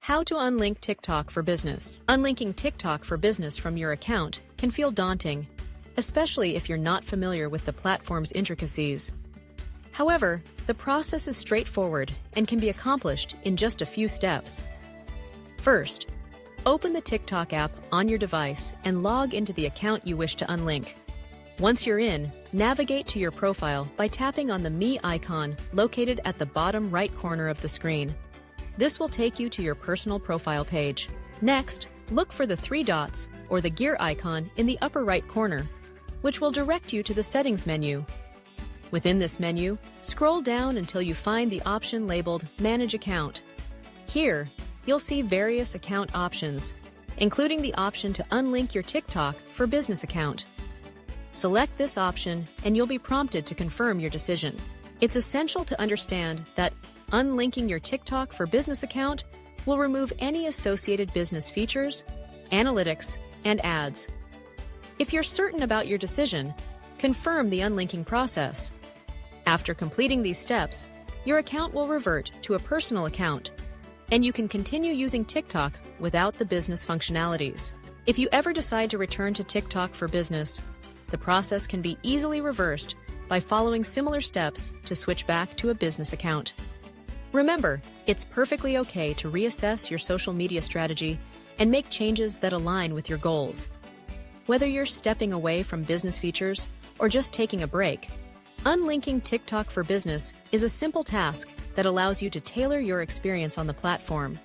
How to unlink TikTok for business. Unlinking TikTok for business from your account can feel daunting, especially if you're not familiar with the platform's intricacies. However, the process is straightforward and can be accomplished in just a few steps. First, open the TikTok app on your device and log into the account you wish to unlink. Once you're in, navigate to your profile by tapping on the Me icon located at the bottom right corner of the screen. This will take you to your personal profile page. Next, look for the three dots or the gear icon in the upper right corner, which will direct you to the settings menu. Within this menu, scroll down until you find the option labeled Manage Account. Here, you'll see various account options, including the option to unlink your TikTok for business account. Select this option and you'll be prompted to confirm your decision. It's essential to understand that unlinking your TikTok for business account will remove any associated business features, analytics, and ads. If you're certain about your decision, confirm the unlinking process. After completing these steps, your account will revert to a personal account, and you can continue using TikTok without the business functionalities. If you ever decide to return to TikTok for business, the process can be easily reversed by following similar steps to switch back to a business account. Remember, it's perfectly okay to reassess your social media strategy and make changes that align with your goals. Whether you're stepping away from business features or just taking a break, unlinking TikTok for business is a simple task that allows you to tailor your experience on the platform.